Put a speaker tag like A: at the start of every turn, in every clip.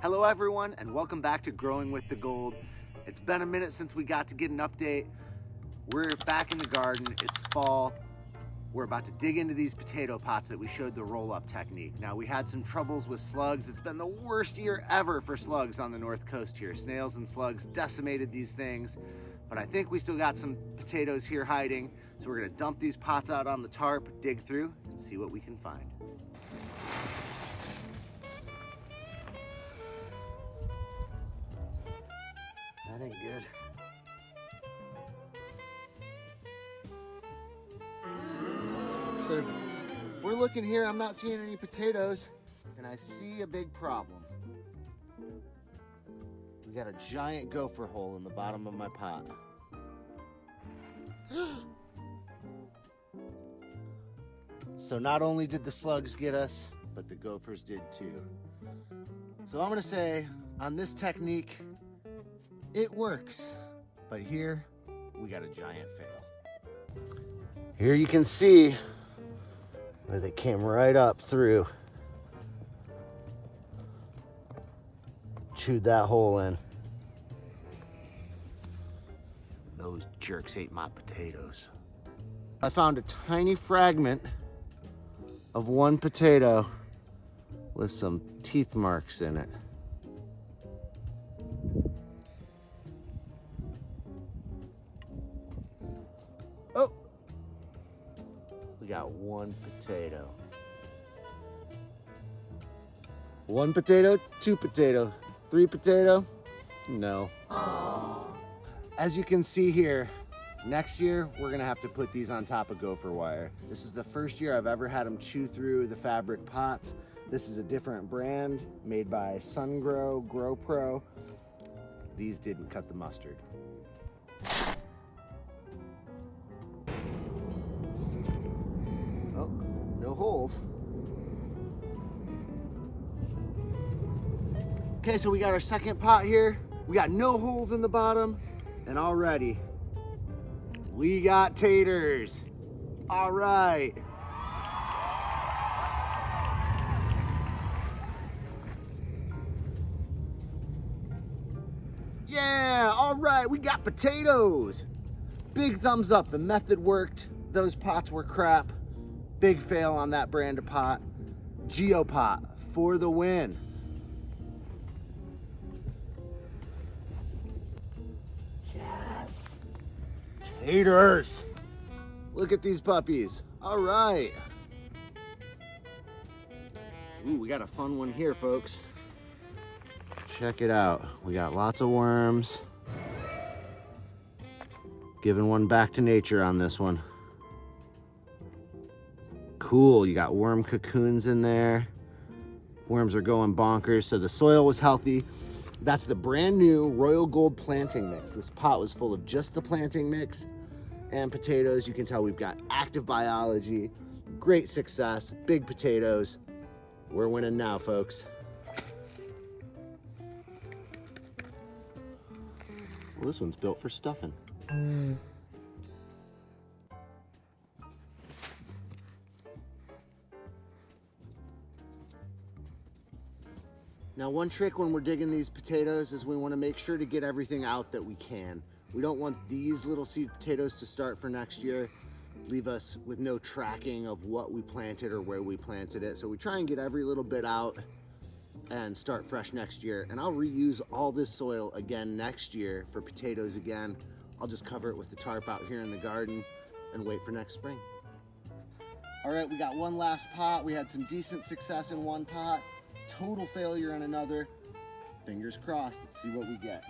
A: Hello everyone, and welcome back to Growing with the Gold. It's been a minute since we got to get an update. We're back in the garden, it's fall. We're about to dig into these potato pots that we showed the roll-up technique. Now, we had some troubles with slugs. It's been the worst year ever for slugs on the north coast here. Snails and slugs decimated these things, but I think we still got some potatoes here hiding. So we're gonna dump these pots out on the tarp, dig through, and see what we can find. That ain't good. So we're looking here, I'm not seeing any potatoes, and I see a big problem. We got a giant gopher hole in the bottom of my pot. So not only did the slugs get us, but the gophers did too. So I'm gonna say, on this technique, it works, but here we got a giant fail. Here you can see where they came right up through. Chewed that hole in. Those jerks ate my potatoes. I found a tiny fragment of one potato with some teeth marks in it. Oh, we got one potato. One potato, two potato, three potato, no. Aww. As you can see here, next year we're gonna have to put these on top of gopher wire. This is the first year I've ever had them chew through the fabric pots. This is a different brand made by SunGrow, GrowPro. These didn't cut the mustard. Oh, no holes. Okay, so we got our second pot here. We got no holes in the bottom, and already we got taters. All right. Yeah, all right, we got potatoes. Big thumbs up, the method worked. Those pots were crap. Big fail on that brand of pot. Geopot for the win. Yes, taters. Look at these puppies. All right. Ooh, we got a fun one here, folks. Check it out. We got lots of worms. Giving one back to nature on this one. Cool, you got worm cocoons in there. Worms are going bonkers, so the soil was healthy. That's the brand new Royal Gold planting mix. This pot was full of just the planting mix and potatoes. You can tell we've got active biology, great success, big potatoes. We're winning now, folks. Well, this one's built for stuffing. Now, one trick when we're digging these potatoes is we want to make sure to get everything out that we can. We don't want these little seed potatoes to start for next year, leave us with no tracking of what we planted or where we planted it. So we try and get every little bit out and start fresh next year. And I'll reuse all this soil again next year for potatoes again. I'll just cover it with the tarp out here in the garden and wait for next spring. All right, we got one last pot. We had some decent success in one pot, total failure in another. Fingers crossed, let's see what we get.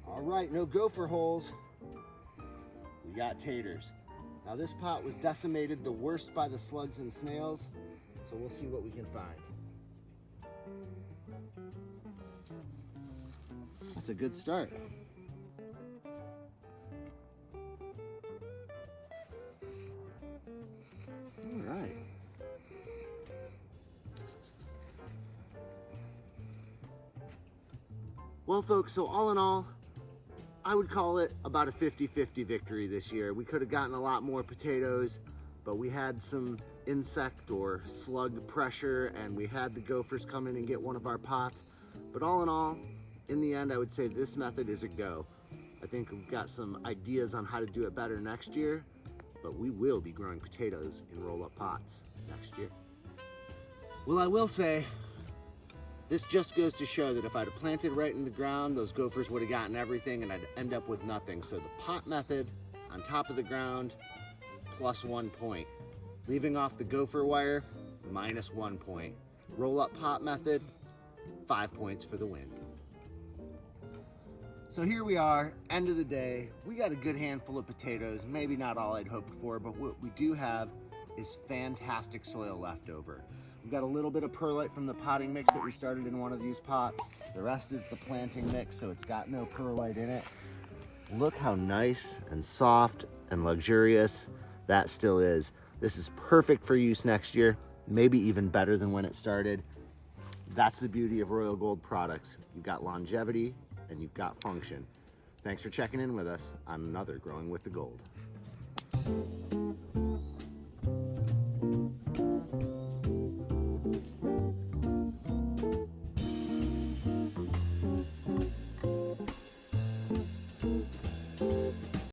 A: All right, no gopher holes. We got taters. Now this pot was decimated the worst by the slugs and snails, so we'll see what we can find. That's a good start. All right. Well, folks, so all in all, I would call it about a 50-50 victory this year. We could have gotten a lot more potatoes, but we had some insect or slug pressure, and we had the gophers come in and get one of our pots. But all in all, in the end, I would say this method is a go. I think we've got some ideas on how to do it better next year, but we will be growing potatoes in roll-up pots next year. Well, I will say, this just goes to show that if I'd have planted right in the ground, those gophers would have gotten everything and I'd end up with nothing. So the pot method on top of the ground, +1 point. Leaving off the gopher wire, -1 point. Roll-up pot method, 5 points for the win. So here we are, end of the day. We got a good handful of potatoes, maybe not all I'd hoped for, but what we do have is fantastic soil left over. We've got a little bit of perlite from the potting mix that we started in one of these pots. The rest is the planting mix, so it's got no perlite in it. Look how nice and soft and luxurious that still is. This is perfect for use next year, maybe even better than when it started. That's the beauty of Royal Gold products. You've got longevity and you've got function. Thanks for checking in with us on another Growing with the Gold.